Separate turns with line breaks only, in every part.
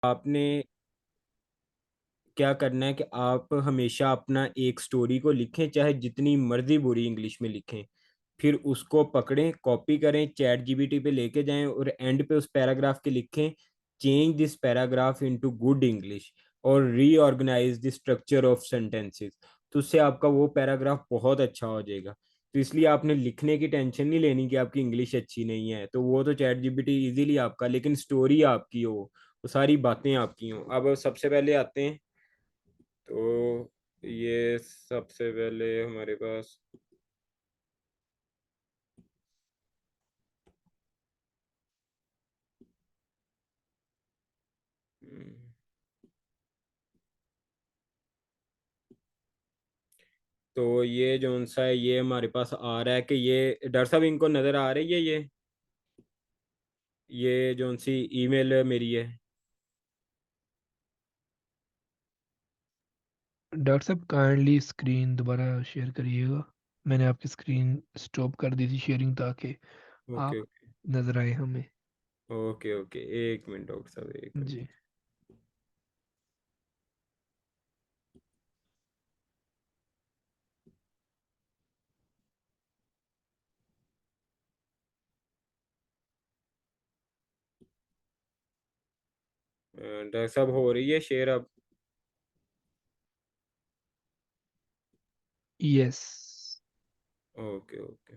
आपने क्या करना है कि आप हमेशा अपना एक स्टोरी को लिखें, चाहे जितनी मर्जी बुरी इंग्लिश में लिखें। फिर उसको पकड़ें, कॉपी करें, चैट जीपीटी पे लेके जाएं और एंड पे उस पैराग्राफ के लिखें, change this paragraph into good English और reorganise the structure of sentences. तो उससे आपका वो पैराग्राफ बहुत अच्छा हो जाएगा। तो इसलिए आपने लिखने की टेंशन नहीं लेनी कि आपकी इंग्लिश अच्छी नहीं है, तो वो तो चैट जीपीटी इजीली आपका, लेकिन स्टोरी आपकी हो, वो सारी बातें आपकी हों। अब सबसे पहले आते हैं, तो ये सबसे पहले हमारे पास हम्म, तो ये जो सा है ये हमारे पास आ रहा है कि ये डॉक्टर साहब इनको नज़र आ रही है, ये जो सी ईमेल मेरी है।
डॉक्टर साहब काइंडली स्क्रीन दोबारा शेयर करिएगा। मैंने आपकी स्क्रीन स्टॉप कर दी थी शेयरिंग ताकि
ओके
आप
ओके।
नज़र आए हमें।
ओके ओके, एक मिनट डॉक्टर साहब, एक
जी।
मिनट। डॉक्टर साहब हो रही है शेयर अब?
यस।
Okay okay.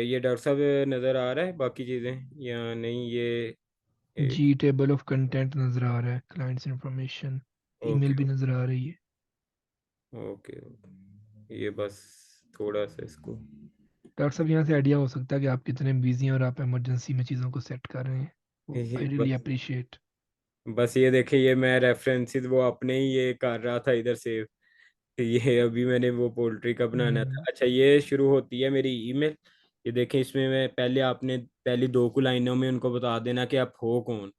ये डॉक्टर साहब नज़र आ रहा है बाकी चीज़ें या नहीं, ये
जी,
एक
टेबल ऑफ कंटेंट नज़र आ रहा है, क्लाइंट्स इंफॉर्मेशन, ईमेल
ओके
भी नज़र आ रही है।
ओके ओके, ये बस थोड़ा सा इसको
डॉक्टर साहब यहाँ से आइडिया हो सकता है कि आप कितने बिजी हैं और आप इमरजेंसी में चीज़ों को सेट कर रहे हैं। आई रियली
बस
अप्रिशिएट।
बस ये देखिए, ये मैं रेफरेंसेस वो अपने ही ये कर रहा था इधर से। ये अभी मैंने वो पोल्ट्री का बनाना था। अच्छा, ये शुरू होती है मेरी ईमेल। ये देखें, इसमें मैं पहले आपने पहली दो को लाइनों में उनको बता देना कि आप हो कौन।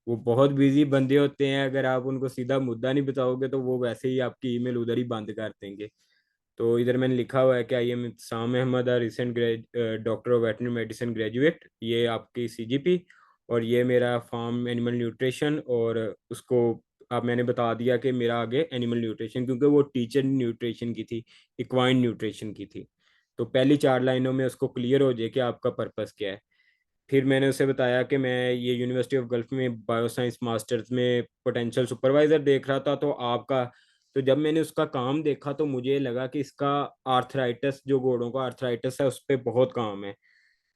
वो बहुत बिजी बंदे होते हैं, अगर आप उनको सीधा मुद्दा नहीं बताओगे तो वो वैसे ही आपकी ईमेल उधर ही बंद कर देंगे। तो इधर मैंने लिखा हुआ है कि I am Sam Ahmed, recent doctor of veterinary medicine graduate, ये आपकी सीजीपी, और ये मेरा फार्म एनिमल न्यूट्रिशन। और उसको अब मैंने बता दिया कि मेरा आगे एनिमल न्यूट्रिशन, क्योंकि वो टीचर न्यूट्रिशन की थी, इक्वाइन न्यूट्रिशन की थी। तो पहली चार लाइनों में उसको क्लियर हो जाए कि आपका पर्पस क्या है। फिर मैंने उसे बताया कि मैं ये यूनिवर्सिटी ऑफ गल्फ में बायोसाइंस मास्टर्स में पोटेंशियल सुपरवाइजर देख रहा था, तो आपका, तो जब मैंने उसका काम देखा तो मुझे लगा कि इसका आर्थराइटिस, जो घोड़ों का आर्थराइटिस है, उस पर बहुत काम है।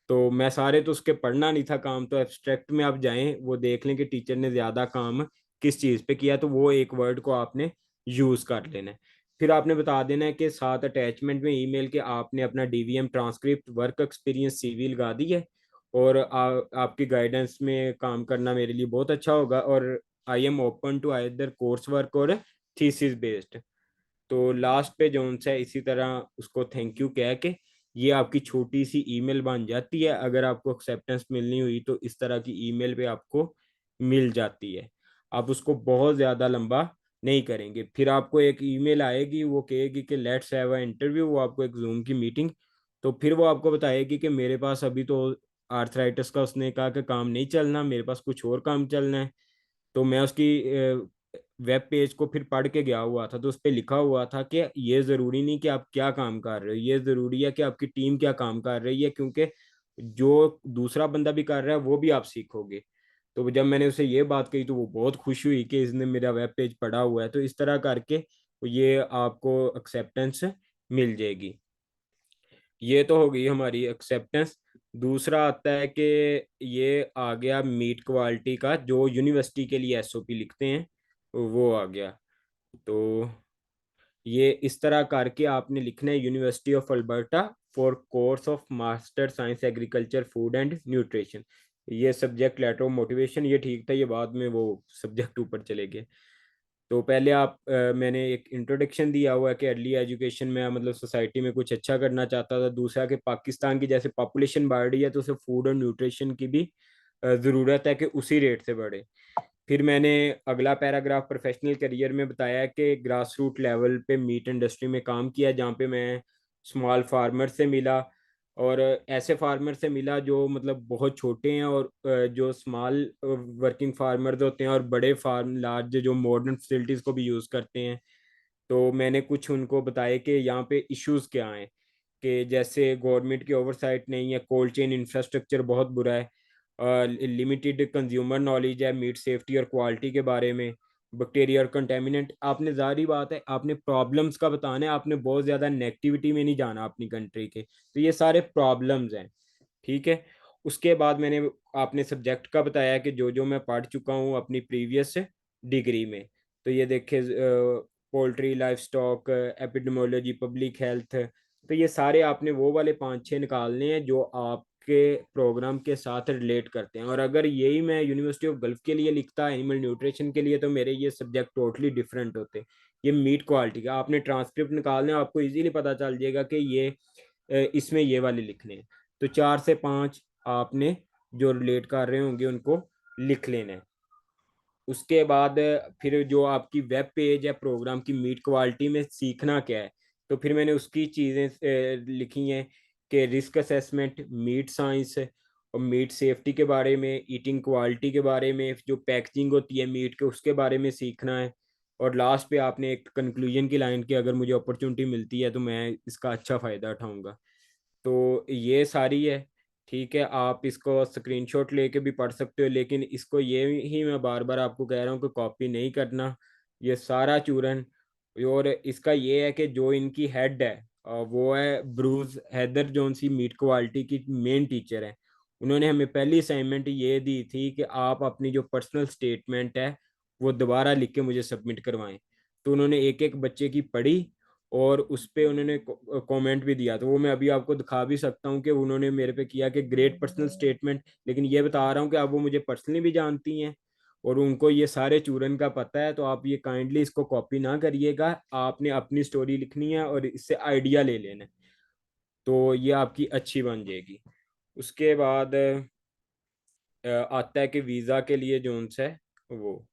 तो मैं सारे तो उसके पढ़ना नहीं था काम, तो एब्स्ट्रैक्ट में आप जाएं वो देख लें कि टीचर ने ज़्यादा काम किस चीज़ पे किया, तो वो एक वर्ड को आपने यूज़ कर लेना है। फिर आपने बता देना है कि साथ अटैचमेंट में ईमेल के आपने अपना DVM transcript, work experience, CV लगा दी है। और आपकी गाइडेंस में काम करना मेरे लिए बहुत अच्छा होगा, और I am open to either course work और थीसिस बेस्ड। तो लास्ट पे जो उनसे इसी तरह उसको थैंक यू कह के ये आपकी छोटी सी ईमेल बन जाती है। अगर आपको एक्सेप्टेंस मिलनी हुई तो इस तरह की ईमेल पे आपको मिल जाती है। आप उसको बहुत ज़्यादा लंबा नहीं करेंगे, फिर आपको एक ईमेल आएगी, वो कहेगी कि लेट्स हैव अ इंटरव्यू, वो आपको एक जूम की मीटिंग। तो फिर वो आपको बताएगी कि मेरे पास अभी तो आर्थराइटिस का उसने कहा कि काम नहीं चलना, मेरे पास कुछ और काम चलना है। तो मैं उसकी वेब पेज को फिर पढ़ के गया हुआ था, तो उस पर लिखा हुआ था कि ये ज़रूरी नहीं कि आप क्या काम कर रहे हो, ये ज़रूरी है कि आपकी टीम क्या काम कर रही है, क्योंकि जो दूसरा बंदा भी कर रहा है वो भी आप सीखोगे। तो जब मैंने उसे ये बात कही तो वो बहुत खुश हुई कि इसने मेरा वेब पेज पढ़ा हुआ है। तो इस तरह करके ये आपको एक्सेप्टेंस मिल जाएगी। ये तो हो गई हमारी एक्सेप्टेंस। दूसरा आता है कि ये आ गया मीट क्वालिटी का, जो यूनिवर्सिटी के लिए एसओपी लिखते हैं, वो आ गया। तो ये इस तरह करके आपने लिखना है, university of Alberta for course of master science agriculture food and nutrition. ये सब्जेक्ट लेटर ऑफ मोटिवेशन, ये ठीक था, ये बाद में वो सब्जेक्ट ऊपर चले गए। तो पहले आप मैंने एक इंट्रोडक्शन दिया हुआ है कि अर्ली एजुकेशन में मतलब सोसाइटी में कुछ अच्छा करना चाहता था। दूसरा कि पाकिस्तान की जैसे पॉपुलेशन बढ़ रही है तो उसे फूड और न्यूट्रिशन की भी ज़रूरत है कि उसी रेट से बढ़े। फिर मैंने अगला पैराग्राफ प्रोफेशनल करियर में बताया कि ग्रास रूट लेवल पे मीट इंडस्ट्री में काम किया, जहाँ पे मैं स्मॉल फार्मर से मिला, और ऐसे फार्मर से मिला जो मतलब बहुत छोटे हैं, और जो स्मॉल वर्किंग फार्मर्स होते हैं, और बड़े फार्म लार्ज जो मॉडर्न फैसिलिटीज को भी यूज करते हैं। तो मैंने कुछ उनको बताया कि यहाँ पे इश्यूज क्या हैं, कि जैसे गवर्नमेंट की ओवरसाइट नहीं है, कोल्ड चेन इंफ्रास्ट्रक्चर बहुत बुरा है, लिमिटेड कंज्यूमर नॉलेज है मीट सेफ्टी और क्वालिटी के बारे में, बैक्टीरिया और कंटेमिनेंट। आपने जारी बात है, आपने प्रॉब्लम्स का बताना है, आपने बहुत ज़्यादा नेगेटिविटी में नहीं जाना अपनी कंट्री के। तो ये सारे प्रॉब्लम्स हैं, ठीक है। उसके बाद मैंने आपने सब्जेक्ट का बताया कि जो जो मैं पढ़ चुका हूँ अपनी प्रीवियस डिग्री में। तो ये देखे, poultry, life stock, epidemiology, public health. तो ये सारे आपने वो वाले 5-6 निकालने हैं जो आपके प्रोग्राम के साथ रिलेट करते हैं। और अगर यही मैं यूनिवर्सिटी ऑफ गल्फ के लिए लिखता एनिमल न्यूट्रिशन के लिए, तो मेरे ये सब्जेक्ट टोटली डिफरेंट होते। ये मीट क्वालिटी का आपने ट्रांसक्रिप्ट निकालना है, आपको इजीली पता चल जाएगा कि ये इसमें ये वाले लिखने हैं। तो 4 से 5 आपने जो रिलेट कर रहे होंगे उनको लिख लेना है। उसके बाद फिर जो आपकी वेब पेज है प्रोग्राम की, मीट क्वालिटी में सीखना क्या है, तो फिर मैंने उसकी चीज़ें लिखी हैं कि रिस्क असेसमेंट, मीट साइंस, और मीट सेफ्टी के बारे में, ईटिंग क्वालिटी के बारे में, जो पैकेजिंग होती है मीट के उसके बारे में सीखना है। और लास्ट पे आपने एक कंक्लूजन की लाइन की, अगर मुझे अपॉर्चुनिटी मिलती है तो मैं इसका अच्छा फ़ायदा उठाऊंगा। तो ये सारी है, ठीक है। आप इसको स्क्रीनशॉट लेके भी पढ़ सकते हो, लेकिन इसको ये ही मैं बार बार आपको कह रहा हूँ कि कॉपी नहीं करना ये सारा चूरन। और इसका ये है कि जो इनकी हेड है वो है Bruce Haider Jon, meat quality की मेन टीचर है। उन्होंने हमें पहली असाइनमेंट ये दी थी कि आप अपनी जो पर्सनल स्टेटमेंट है वो दोबारा लिख के मुझे सबमिट करवाएं। तो उन्होंने एक एक बच्चे की पढ़ी, और उस पे उन्होंने कमेंट भी दिया। तो वो मैं अभी आपको दिखा भी सकता हूँ कि उन्होंने मेरे पे किया कि ग्रेट पर्सनल स्टेटमेंट। लेकिन ये बता रहा हूँ कि अब वो मुझे पर्सनली भी जानती हैं और उनको ये सारे चूरन का पता है। तो आप ये काइंडली इसको कॉपी ना करिएगा, आपने अपनी स्टोरी लिखनी है और इससे आइडिया ले लेना है, तो ये आपकी अच्छी बन जाएगी। उसके बाद आता है कि वीज़ा के लिए जोन्स है वो।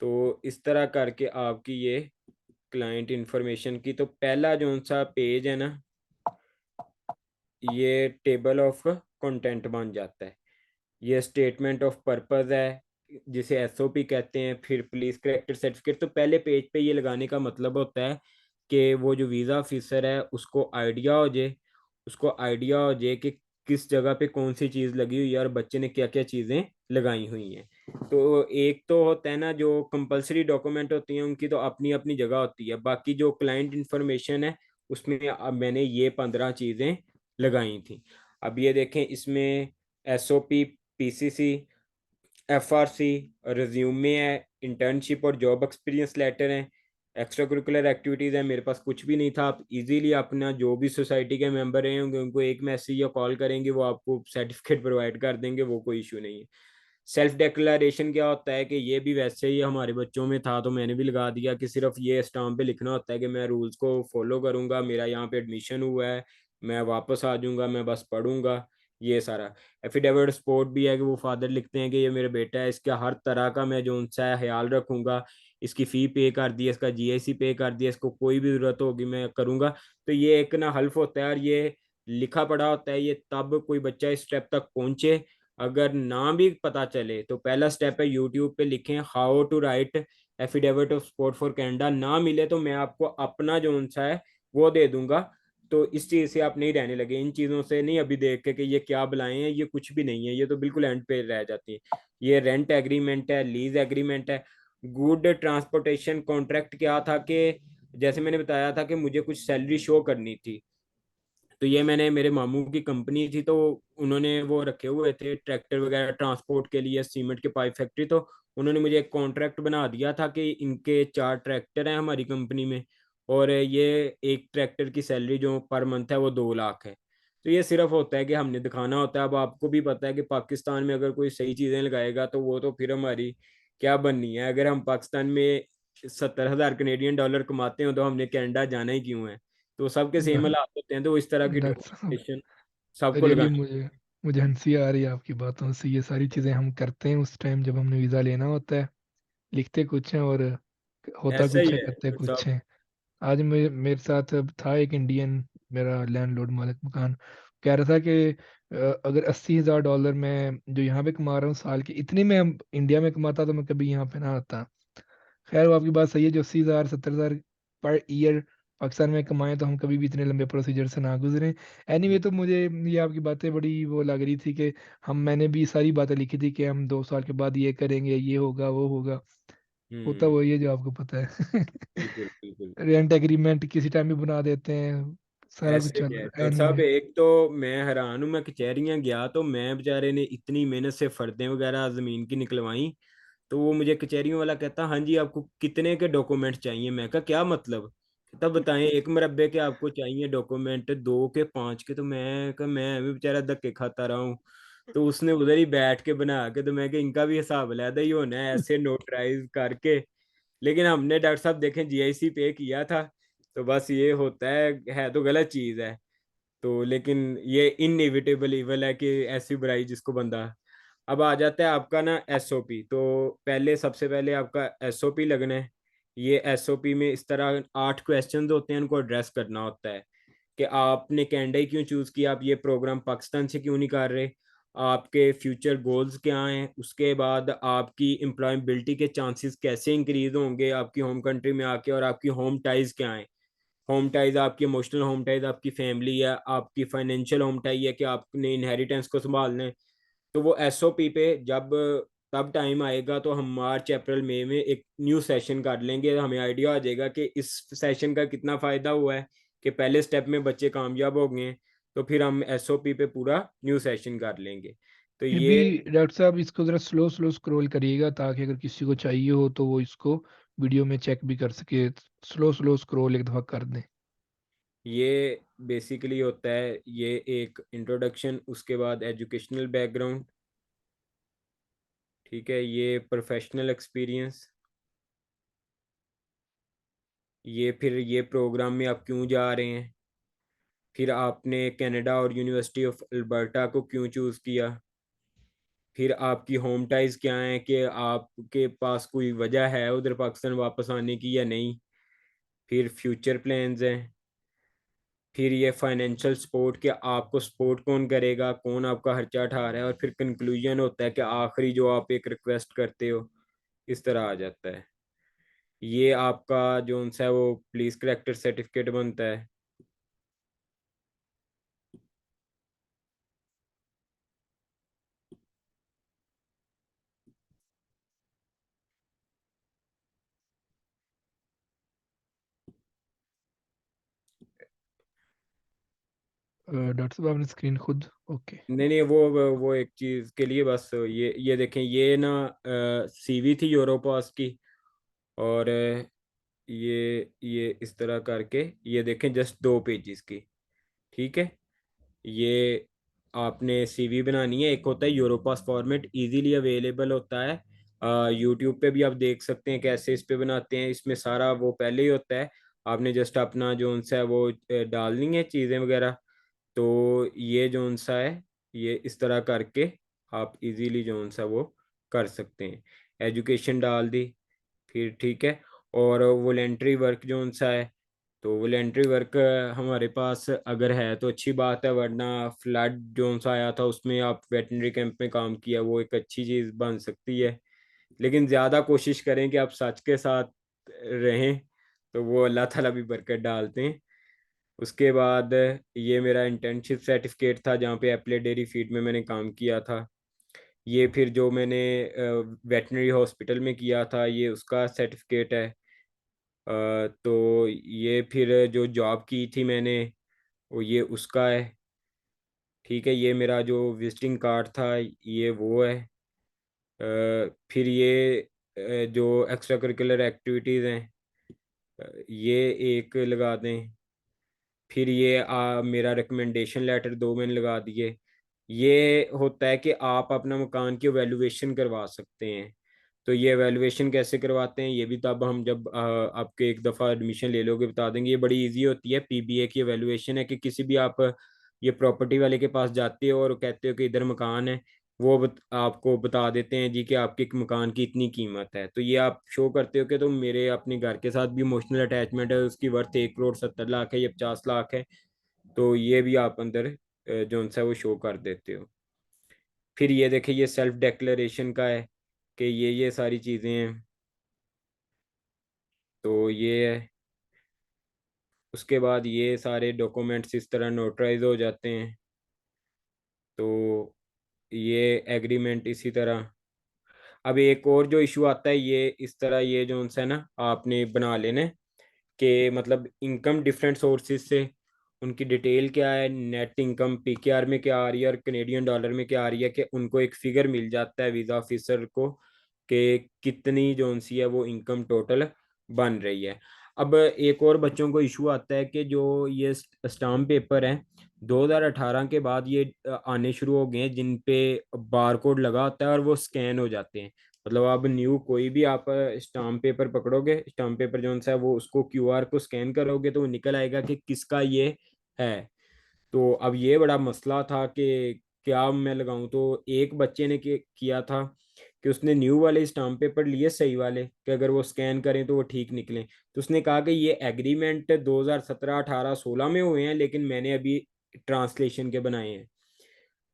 तो इस तरह करके आपकी ये क्लाइंट इंफॉर्मेशन की, तो पहला जो सा पेज है ना, ये टेबल ऑफ कंटेंट बन जाता है। ये स्टेटमेंट ऑफ पर्पस है जिसे एसओपी कहते हैं। फिर पुलिस करेक्टर सर्टिफिकेट। तो पहले पेज पे ये लगाने का मतलब होता है कि वो जो वीज़ा ऑफिसर है उसको आइडिया हो जाए कि किस जगह पे कौन सी चीज़ लगी हुई है और बच्चे ने क्या क्या चीज़ें लगाई हुई हैं। तो एक तो होता है ना, जो कंपलसरी डॉक्यूमेंट होती हैं उनकी तो अपनी अपनी जगह होती है। बाकी जो क्लाइंट इंफॉर्मेशन है उसमें अब मैंने ये 15 चीज़ें लगाई थी। अब ये देखें, इसमें एसओपी, पीसीसी, एफआरसी, रिज्यूमे है, इंटर्नशिप और जॉब एक्सपीरियंस लेटर है, एक्स्ट्रा करिकुलर एक्टिविटीज़ है। मेरे पास कुछ भी नहीं था। आप इजीली अपना जो भी सोसाइटी के मेंबर रहे होंगे उनको एक मैसेज या कॉल करेंगे, वो आपको सर्टिफिकेट प्रोवाइड कर देंगे, वो कोई इशू नहीं है। सेल्फ डिक्लेरेशन क्या होता है कि ये भी वैसे ही हमारे बच्चों में था, तो मैंने भी लगा दिया कि सिर्फ ये स्टाम्प पे लिखना होता है कि मैं रूल्स को फॉलो करूंगा, मेरा यहाँ पे एडमिशन हुआ है, मैं वापस आ जाऊंगा, मैं बस पढ़ूंगा, ये सारा। एफिडेविट सपोर्ट भी है कि वो फादर लिखते हैं कि ये मेरा बेटा है, इसका हर तरह का मैं जो उनसा है ख्याल रखूंगा, इसकी फ़ी पे कर दी है, इसका जीआईसी पे कर दिया, इसको कोई भी ज़रूरत होगी मैं करूंगा। तो ये एक ना हल्फ होता है, और ये लिखा पढ़ा होता है। ये तब कोई बच्चा इस स्टेप तक पहुंचे। अगर ना भी पता चले तो पहला स्टेप है यूट्यूब पे लिखें how to write affidavit of support for Canada. ना मिले तो मैं आपको अपना जो उनसा है वो दे दूंगा। तो इस चीज़ से आप नहीं रहने लगे, इन चीज़ों से नहीं अभी देख के कि ये क्या बुलाएं हैं, ये कुछ भी नहीं है, ये तो बिल्कुल एंड पे रह जाती है। ये रेंट एग्रीमेंट है, लीज एग्रीमेंट है। गुड ट्रांसपोर्टेशन कॉन्ट्रैक्ट क्या था कि जैसे मैंने बताया था कि मुझे कुछ सैलरी शो करनी थी। तो ये मैंने, मेरे मामू की कंपनी थी तो उन्होंने वो रखे हुए थे ट्रैक्टर वगैरह ट्रांसपोर्ट के लिए, सीमेंट के पाइप फैक्ट्री। तो उन्होंने मुझे एक कॉन्ट्रैक्ट बना दिया था कि इनके 4 ट्रैक्टर हैं हमारी कंपनी में, और ये एक ट्रैक्टर की सैलरी जो पर मंथ है वो 2 लाख है। तो ये सिर्फ होता है कि हमने दिखाना होता है। अब आपको भी पता है कि पाकिस्तान में अगर कोई सही चीज़ें लगाएगा तो वो तो फिर हमारी क्या बननी है। अगर हम पाकिस्तान में 70,000 कनेडियन डॉलर कमाते हो तो हमने कनाडा जाना ही क्यों है। तो सबके सेम हालात होते हैं, तो इस तरह की
दैट्स
डॉक्यूमेंटेशन सबको
रियली
लगानी।
मुझे मुझे हंसी आ रही है आपकी बातों से। ये सारी चीज़ें हम करते हैं उस टाइम जब हमने वीज़ा लेना होता है। लिखते कुछ हैं और होता
ऐसा ही
कुछ है, करते
है
कुछ
सब।
हैं। आज मेरे साथ अब था एक इंडियन, मेरा लैंडलॉर्ड, मालिक मकान। कह रहा था कि अगर 80,000 डॉलर मैं जो यहाँ पे कमा रहा हूँ साल के, इतने में हम इंडिया में कमाता तो मैं कभी यहाँ पे ना आता। खैर वो आपकी बात सही है, जो 80,000 70,000 पर ईयर पाकिस्तान में कमाएं तो हम कभी भी इतने लंबे प्रोसीजर से ना गुजरें। एनीवे तो मुझे ये आपकी बातें बड़ी वो लग रही थी कि मैंने भी सारी बातें लिखी थी कि हम 2 साल के बाद ये करेंगे, ये होगा वो होगा। होता
हम्म।
वही है जो आपको पता है।
बिल्कुल बिल्कुल।
रेंट एग्रीमेंट किसी टाइम भी बना देते हैं, सारा कुछ
ऐसे
चल
ही है
रहा है।
डॉक्टर साहब।
एनीवे
एक तो मैं हैरान हूँ, मैं कचहरियाँ गया तो मैं बेचारे ने इतनी मेहनत से फर्दें वगैरह जमीन की निकलवाई। तो वो मुझे कचहरियों वाला कहता, हाँ जी आपको कितने के डॉक्यूमेंट चाहिए। मैं कहा क्या मतलब। तब बताएं, एक मुरब्बे के आपको चाहिए डॉक्यूमेंट, दो के, पांच के। तो मैं कहा मैं भी बेचारा धक्के खाता रहा हूँ। तो उसने उधर ही बैठ के बना के, तो मैं कि इनका भी हिसाब अलहदा ही होना है ऐसे नोटराइज करके। लेकिन हमने डॉक्टर साहब देखें जीआईसी पे किया था। तो बस ये होता है तो गलत चीज है। तो लेकिन ये इनएविटेबल इवल है कि ऐसी बुराई जिसको बंदा। अब आ जाता है आपका ना एसओपी। तो पहले सबसे पहले आपका एसओपी लगना है। ये एसओपी में इस तरह 8 क्वेश्चंस होते हैं, उनको एड्रेस करना होता है कि आपने कनाडा ही क्यों चूज किया, आप ये प्रोग्राम पाकिस्तान से क्यों नहीं कर रहे, आपके फ्यूचर गोल्स क्या हैं, उसके बाद आपकी एम्प्लॉयबिलिटी के चांसेस कैसे इंक्रीज होंगे आपकी होम कंट्री में आके, और आपकी होम टाइज क्या हैं। होम टाइज आपकी इमोशनल होम टाइज आपकी फैमिली है, आपकी फाइनेंशियल होम टाइज है कि आपने इनहेरिटेंस को संभालना है। तो वो एसओपी पे जब तब टाइम आएगा तो हम मार्च अप्रैल मई में एक न्यू सेशन कर लेंगे। हमें आइडिया आ जाएगा कि इस सेशन का कितना फायदा हुआ है, कि पहले स्टेप में बच्चे कामयाब हो गए हैं। तो फिर हम एसओपी पे पूरा न्यू सेशन कर लेंगे। तो
फिर भी
ये
डॉक्टर साहब इसको ज़रा स्लो स्लो स्क्रॉल करिएगा, ताकि अगर किसी को चाहिए हो तो वो इसको वीडियो में चेक भी कर सके। स्लो स्लो स्क्रॉल एक दफ़ा कर दें।
ये बेसिकली होता है, ये एक इंट्रोडक्शन, उसके बाद एजुकेशनल बैकग्राउंड, ठीक है, ये प्रोफेशनल एक्सपीरियंस, ये फिर ये प्रोग्राम में आप क्यों जा रहे हैं, फिर आपने कनाडा और यूनिवर्सिटी ऑफ अल्बर्टा को क्यों चूज़ किया, फिर आपकी होम टाइज क्या है कि आपके पास कोई वजह है उधर पाकिस्तान वापस आने की या नहीं, फिर फ्यूचर प्लान्स हैं, फिर ये फाइनेंशियल सपोर्ट कि आपको सपोर्ट कौन करेगा, कौन आपका खर्चा उठा रहा है, और फिर कंक्लूजन होता है कि आखिरी जो आप एक रिक्वेस्ट करते हो। इस तरह आ जाता है। ये आपका जो सा है वो पुलिस करेक्टर सर्टिफिकेट बनता है।
डॉक्टर साहब आपने स्क्रीन खुद ओके।
नहीं नहीं, वो एक चीज के लिए बस ये देखें, ये ना सीवी थी यूरोपास की। और ये इस तरह करके, ये देखें जस्ट 2 पेजेस की। ठीक है। ये आपने सीवी बनानी है। एक होता है यूरोपास फॉर्मेट, इजीली अवेलेबल होता है। यूट्यूब पे भी आप देख सकते हैं कैसे इस पे बनाते हैं। इसमें सारा वो पहले ही होता है। आपने जस्ट अपना जो सा है वो डालनी है चीज़ें वगैरह। तो ये जो सा है, ये इस तरह करके आप इजीली जो सा वो कर सकते हैं। एजुकेशन डाल दी, फिर ठीक है। और वॉलेंट्री वर्क जो सा है, तो वॉलेंट्री वर्क हमारे पास अगर है तो अच्छी बात है, वरना फ्लड जो सा आया था उसमें आप वेटनरी कैंप में काम किया, वो एक अच्छी चीज़ बन सकती है। लेकिन ज़्यादा कोशिश करें कि आप सच के साथ रहें, तो वो अल्लाह ताला भी बरकत डालते हैं। उसके बाद ये मेरा इंटर्नशिप सर्टिफिकेट था जहाँ पे एप्ले डेयरी फीड में मैंने काम किया था। ये फिर जो मैंने वेटनरी हॉस्पिटल में किया था, ये उसका सर्टिफिकेट है। तो ये फिर जो जॉब की थी मैंने, वो ये उसका है। ठीक है। ये मेरा जो विजिटिंग कार्ड था, ये वो है। फिर ये जो एक्स्ट्रा करिकुलर एक्टिविटीज़ हैं, ये एक लगा दें। फिर ये मेरा रिकमेंडेशन लेटर 2 मैंने लगा दिए। ये होता है कि आप अपना मकान की वैल्यूएशन करवा सकते हैं। तो ये वैल्यूएशन कैसे करवाते हैं, ये भी तब हम जब आपके एक दफ़ा एडमिशन ले लोगे बता देंगे। ये बड़ी इजी होती है। पीबीए की वैल्यूएशन है कि किसी भी आप ये प्रॉपर्टी वाले के पास जाते हो और कहते हो कि इधर मकान है, वो आपको बता देते हैं जी कि आपके एक मकान की इतनी कीमत है। तो ये आप शो करते हो कि तो मेरे अपने घर के साथ भी इमोशनल अटैचमेंट है, उसकी वर्थ 1,70,00,000 है या 50 लाख है। तो ये भी आप अंदर जो सा वो शो कर देते हो। फिर ये देखिए ये सेल्फ डिक्लेरेशन का है कि ये सारी चीज़ें हैं। तो ये है। उसके बाद ये सारे डॉक्यूमेंट्स इस तरह नोटराइज हो जाते हैं। तो ये एग्रीमेंट इसी तरह। अब एक और जो इशू आता है ये इस तरह, ये जो है ना आपने बना लेना है कि मतलब इनकम डिफरेंट सोर्सेज से, उनकी डिटेल क्या है, नेट इनकम पीकेआर में क्या आ रही है और कनेडियन डॉलर में क्या आ रही है, कि उनको एक फिगर मिल जाता है वीज़ा ऑफिसर को कि कितनी जो सी है वो इनकम टोटल बन रही है। अब एक और बच्चों को इशू आता है कि जो ये स्टाम्प पेपर हैं 2018 के बाद ये आने शुरू हो गए हैं जिन पे बार कोड लगा होता है और वो स्कैन हो जाते हैं। मतलब अब न्यू कोई भी आप स्टाम्प पेपर पकड़ोगे, स्टाम्प पेपर जो सा है वो उसको क्यूआर को स्कैन करोगे तो वो निकल आएगा कि किसका ये है। तो अब ये बड़ा मसला था कि क्या मैं लगाऊं। तो एक बच्चे ने किया था कि उसने न्यू वाले स्टाम्प पेपर लिए सही वाले कि अगर वो स्कैन करें तो वो ठीक निकले। तो उसने कहा कि ये एग्रीमेंट 2017 18 16 में हुए हैं लेकिन मैंने अभी ट्रांसलेशन के बनाए हैं।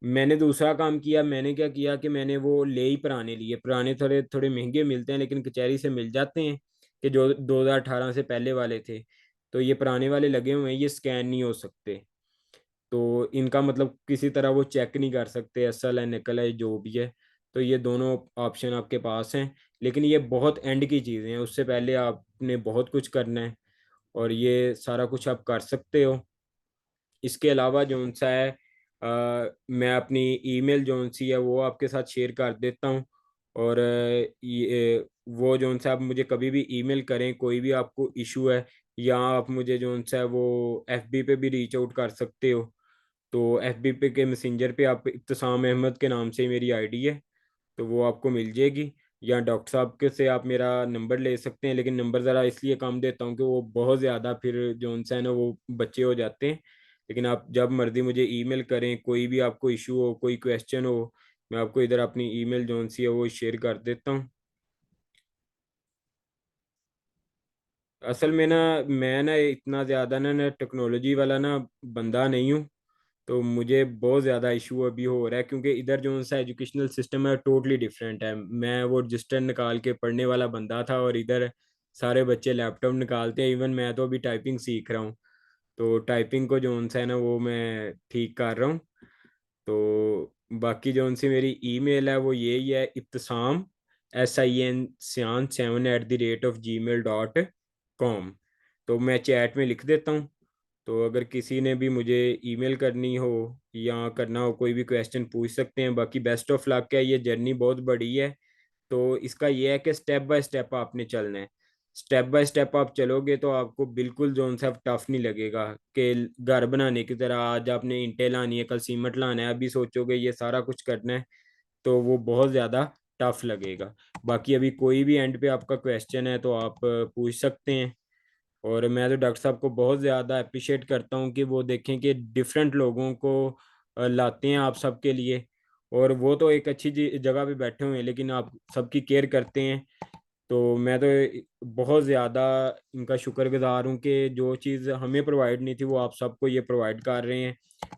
मैंने दूसरा काम किया, मैंने क्या किया कि मैंने वो ले ही पुराने लिए। पुराने थोड़े थोड़े महंगे मिलते हैं लेकिन कचहरी से मिल जाते हैं कि जो 2018 से पहले वाले थे। तो ये पुराने वाले लगे हुए हैं, ये स्कैन नहीं हो सकते। तो इनका मतलब किसी तरह वो चेक नहीं कर सकते असल है नकल है जो भी है। तो ये दोनों ऑप्शन आपके पास हैं। लेकिन ये बहुत एंड की चीज़ें हैं, उससे पहले आपने बहुत कुछ करना है और ये सारा कुछ आप कर सकते हो। इसके अलावा जो सा है मैं अपनी ईमेल जो सी है वो आपके साथ शेयर कर देता हूँ। और ये वो जो सा आप मुझे कभी भी ईमेल करें, कोई भी आपको इशू है, या आप मुझे जो सा है वो एफबी पे भी रीच आउट कर सकते हो। तो एफबी पे के मैसेंजर पे आप इब्तिसाम अहमद के नाम से मेरी आईडी है, तो वो आपको मिल जाएगी। या डॉक्टर साहब के से आप मेरा नंबर ले सकते हैं, लेकिन नंबर ज़रा इसलिए कम देता हूँ कि वो बहुत ज़्यादा फिर जो उनसे है ना वो बच्चे हो जाते हैं। लेकिन आप जब मर्जी मुझे ईमेल करें, कोई भी आपको इशू हो, कोई क्वेश्चन हो, मैं आपको इधर अपनी ईमेल जो सी है वो शेयर कर देता हूँ। असल में ना मैं ना इतना ज़्यादा ना टेक्नोलॉजी वाला ना बंदा नहीं हूँ। तो मुझे बहुत ज़्यादा इशू अभी हो रहा है क्योंकि इधर जो सा एजुकेशनल सिस्टम है टोटली डिफरेंट है। मैं वो रजिस्टर निकाल के पढ़ने वाला बंदा था और इधर सारे बच्चे लैपटॉप निकालते हैं। इवन मैं तो अभी टाइपिंग सीख रहा हूँ। तो टाइपिंग को जो सा है ना वो मैं ठीक कर रहा हूँ। तो बाकी जो उनसे मेरी ईमेल है वो यही है, इब्तिसाम SIN सियान 7@gmail.com। तो मैं चैट में लिख देता हूँ। तो अगर किसी ने भी मुझे ईमेल करनी हो या करना हो, कोई भी क्वेश्चन पूछ सकते हैं। बाकी बेस्ट ऑफ लक है, ये जर्नी बहुत बड़ी है। तो इसका ये है कि स्टेप बाय स्टेप आपने चलना है। स्टेप बाय स्टेप आप चलोगे तो आपको बिल्कुल जोन सा टफ नहीं लगेगा कि घर बनाने की तरह आज आपने ईंटें लानी है, कल सीमेंट लाना है, अभी सोचोगे ये सारा कुछ करना है तो वो बहुत ज़्यादा टफ लगेगा। बाकी अभी कोई भी एंड पे आपका क्वेश्चन है तो आप पूछ सकते हैं। और मैं तो डॉक्टर साहब को बहुत ज़्यादा अप्रिशिएट करता हूँ कि वो देखें कि डिफरेंट लोगों को लाते हैं आप सबके लिए। और वो तो एक अच्छी जगह पे बैठे हुए हैं लेकिन आप सबकी केयर करते हैं। तो मैं तो बहुत ज़्यादा इनका शुक्रगुजार हूँ कि जो चीज़ हमें प्रोवाइड नहीं थी वो आप सबको ये प्रोवाइड कर रहे हैं।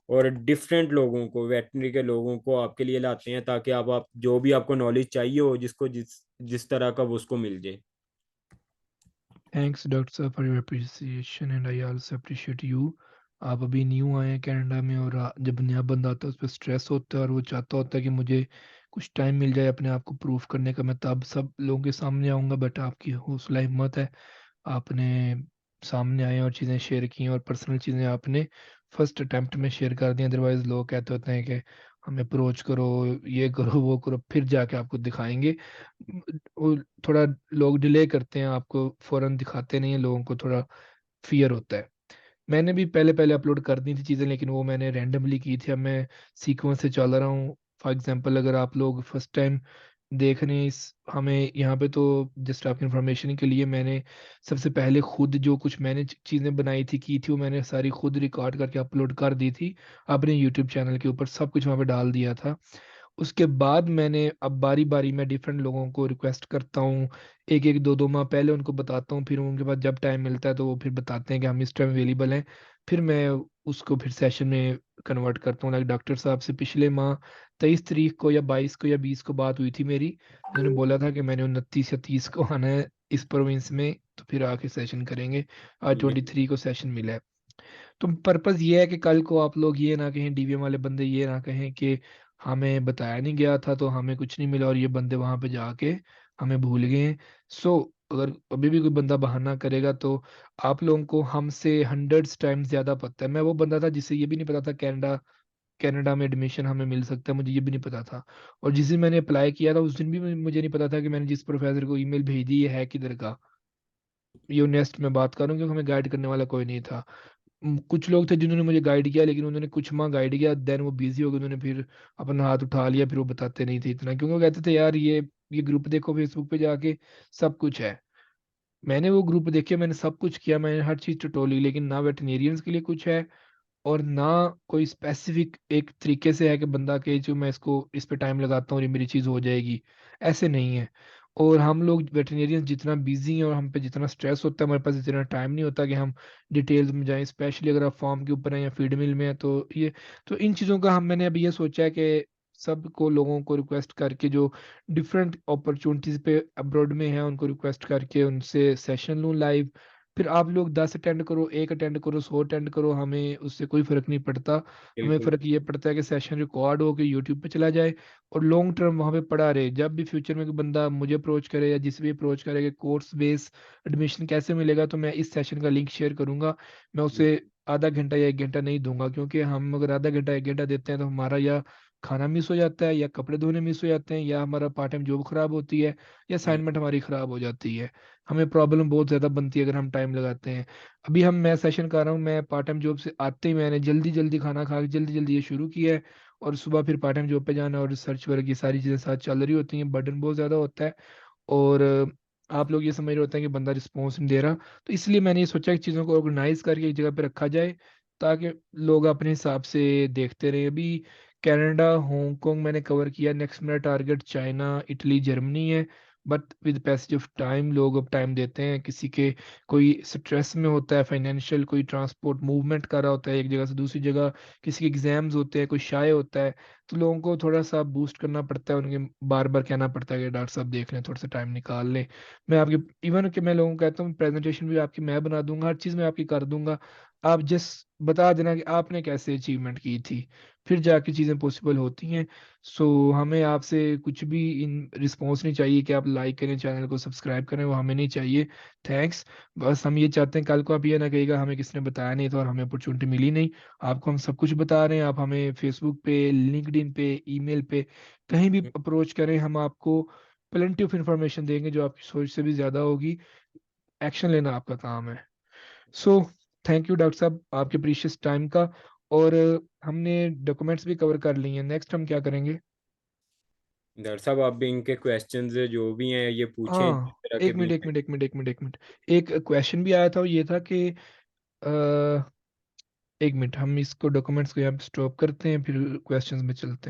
और डिफरेंट लोगों को, वेटनरी के लोगों को आपके लिए लाते हैं ताकि आप जो भी आपको नॉलेज चाहिए हो, जिसको जिस जिस तरह का वो उसको मिल जाए।
थैंक्स डॉक्टर साहब for your appreciation and I also appreciate you. आप अभी न्यू आए हैं कनाडा में और जब नया बंदा आता है उस पर स्ट्रेस होता है और वो चाहता होता है कि मुझे कुछ टाइम मिल जाए अपने आप को प्रूफ करने का, मैं तब सब लोगों के सामने आऊँगा। बट आपकी हौसला हिम्मत है, आपने सामने आए और चीज़ें शेयर की और पर्सनल चीज़ें आपने फर्स्ट अटेम्प्ट में शेयर कर दी। अदरवाइज लोग कहते होते हैं कि हमें अप्रोच करो, ये करो वो करो, फिर जाके आपको दिखाएंगे। वो थोड़ा लोग डिले करते हैं, आपको फौरन दिखाते नहीं है, लोगों को थोड़ा फियर होता है। मैंने भी पहले पहले अपलोड कर दी थी चीज़ें लेकिन वो मैंने रैंडमली की थी। अब मैं सीक्वेंस से चल रहा हूँ। फॉर एग्जांपल अगर आप लोग फर्स्ट टाइम देख रहे हैं इस हमें यहाँ पे, तो जस्ट आपकी इन्फॉर्मेशन के लिए मैंने सबसे पहले खुद जो कुछ मैंने चीज़ें बनाई थी की थी वो मैंने सारी खुद रिकॉर्ड करके अपलोड कर दी थी अपने यूट्यूब चैनल के ऊपर, सब कुछ वहाँ पे डाल दिया था। उसके बाद मैंने अब बारी बारी में डिफरेंट लोगों को रिक्वेस्ट करता हूँ, एक एक दो दो माह पहले उनको बताता हूँ, फिर उनके बाद जब टाइम मिलता है तो वो फिर बताते हैं कि हम इस टाइम अवेलेबल हैं। फिर मैं उसको फिर सेशन में कन्वर्ट करता हूँ। लाइक डॉक्टर साहब से पिछले माह 23 तारीख को या 22 को या 20 को बात हुई थी मेरी। उन्होंने बोला था कि मैंने 29 या 30 को आना है इस प्रोविंस में, तो फिर आके सेशन करेंगे। आज 23 को सेशन मिला है। तो पर्पस ये है कि कल को आप लोग ये ना कहें, डीवीएम वाले बंदे ये ना कहें कि हमें बताया नहीं गया था तो हमें कुछ नहीं मिला और ये बंदे वहां पे जाके हमें भूल गए हैं। सो अगर अभी भी कोई बंदा बहाना करेगा तो आप लोगों को हमसे 100 टाइम्स ज्यादा पता है। मैं वो बंदा था जिसे ये भी नहीं पता था कनाडा कनाडा में एडमिशन हमें मिल सकता है, मुझे ये भी नहीं पता था। और जिस दिन मैंने अप्लाई किया था उस दिन भी मुझे नहीं पता था कि मैंने जिस प्रोफेसर को ईमेल भेजी ये है किधर का। ये नेक्स्ट में बात करूँ क्योंकि हमें गाइड करने वाला कोई नहीं था। कुछ लोग थे जिन्होंने मुझे गाइड किया, लेकिन उन्होंने कुछ माह गाइड किया, देन वो बिजी हो गए, उन्होंने फिर अपना हाथ उठा लिया, फिर वो बताते नहीं थे इतना, क्योंकि वो कहते थे यार ये ग्रुप देखो फेसबुक पे जाके, सब कुछ है। मैंने वो ग्रुप देखे, मैंने सब कुछ किया, मैंने हर चीज टटोली, लेकिन ना वेटनेरियंस के लिए कुछ है और ना कोई स्पेसिफिक एक तरीके से है कि बंदा के जो मैं इसको इस पे टाइम लगाता हूँ और ये मेरी चीज़ हो जाएगी, ऐसे नहीं है। और हम लोग वेटरनेरियंस जितना बिजी हैं और हम पे जितना स्ट्रेस होता है, हमारे पास इतना टाइम नहीं होता कि हम डिटेल्स में जाएं, स्पेशली अगर आप फार्म के ऊपर हैं या फीड मिल में हैं तो ये, तो इन चीज़ों का हम मैंने अभी ये सोचा है कि सबको लोगों को रिक्वेस्ट करके जो डिफरेंट अपॉर्चुनिटीज पे अब्रॉड में हैं उनको रिक्वेस्ट करके उनसे सेशन लूँ लाइव। फिर आप लोग 10 अटेंड करो, एक अटेंड करो, 100 अटेंड करो, हमें उससे कोई फर्क नहीं पड़ता। हमें
बिल्कुल।
फर्क ये पड़ता है कि सेशन रिकॉर्ड हो के यूट्यूब पे चला जाए और लॉन्ग टर्म वहाँ पे पड़ा रहे। जब भी फ्यूचर में कोई बंदा मुझे अप्रोच करे या जिस भी अप्रोच करे कि कोर्स बेस एडमिशन कैसे मिलेगा, तो मैं इस सेशन का लिंक शेयर करूंगा। मैं उसे आधा घंटा या 1 घंटा नहीं दूंगा, क्योंकि हम अगर आधा घंटा 1 घंटा देते हैं तो हमारा या खाना मिस हो जाता है या कपड़े धोने मिस हो जाते हैं या हमारा पार्ट टाइम जॉब खराब होती है या असाइनमेंट हमारी खराब हो जाती है। हमें प्रॉब्लम बहुत ज़्यादा बनती है अगर हम टाइम लगाते हैं। अभी मैं सेशन कर रहा हूँ, मैं पार्ट टाइम जॉब से आते ही मैंने जल्दी जल्दी खाना खा के जल्दी जल्दी ये शुरू किया है। और सुबह फिर पार्ट टाइम जॉब पे जाना और रिसर्च वर्क ये सारी चीज़ें साथ चल रही होती हैं, बर्डन बहुत ज़्यादा होता है। और आप लोग ये समझ रहे होते हैं कि बंदा रिस्पॉन्स नहीं दे रहा, तो इसलिए मैंने ये सोचा कि चीज़ों को ऑर्गेनाइज करके एक जगह पे रखा जाए ताकि लोग अपने हिसाब से देखते रहे। अभी कनाडा, हांगकांग मैंने कवर किया, नेक्स्ट मेरा टारगेट चाइना, इटली, जर्मनी है। But with passage of time लोग अब टाइम देते हैं, किसी के कोई स्ट्रेस में होता है फाइनेंशियल, कोई ट्रांसपोर्ट मूवमेंट कर रहा होता है एक जगह से दूसरी जगह, किसी के एग्जाम्स होते हैं, कोई शाये होता है, तो लोगों को थोड़ा सा बूस्ट करना पड़ता है, उनके बार बार कहना पड़ता है कि डॉक्टर साहब देख लें, थोड़ा सा टाइम निकाल लें। मैं आपकी इवन कि मैं लोगों को कहता हूँ प्रेजेंटेशन भी आपकी मैं बना दूंगा, हर चीज़ मैं आपकी कर दूंगा। आप जस्ट बता देना कि आपने कैसे अचीवमेंट की थी, फिर जाके चीज़ें पॉसिबल होती हैं। सो हमें आपसे कुछ भी इन रिस्पॉन्स नहीं चाहिए कि आप लाइक करें, चैनल को सब्सक्राइब करें, वो हमें नहीं चाहिए। थैंक्स। बस हम ये चाहते हैं कल को आप ये ना कहिएगा हमें किसने बताया नहीं था और हमें अपॉर्चुनिटी मिली नहीं। आपको हम सब कुछ बता रहे हैं, आप हमें फेसबुक पे, लिंक्डइन पे, ईमेल पे कहीं भी अप्रोच करें, हम आपको प्लेंटी ऑफ इंफॉर्मेशन देंगे जो आपकी सोच से भी ज़्यादा होगी। एक्शन लेना आपका काम है। सो थैंक यू डॉक्टर साहब आपके प्रीशियस टाइम का। और हमने डॉक्यूमेंट्स भी कवर कर लिए हैं, नेक्स्ट हम क्या करेंगे?
डॉक्टर साहब आप भी इनके क्वेश्चंस जो भी हैं ये पूछें जिस
हाँ,
तरह के
एक
भी
मिनट एक
हैं।
मिनट एक मिनट एक मिनट एक मिनट। एक क्वेश्चन भी आया था, वो ये था कि एक मिनट हम इसको डॉक्यूमेंट्स को यहाँ पे स्टॉप करते हैं, फिर क्वेश्चंस में चलते हैं।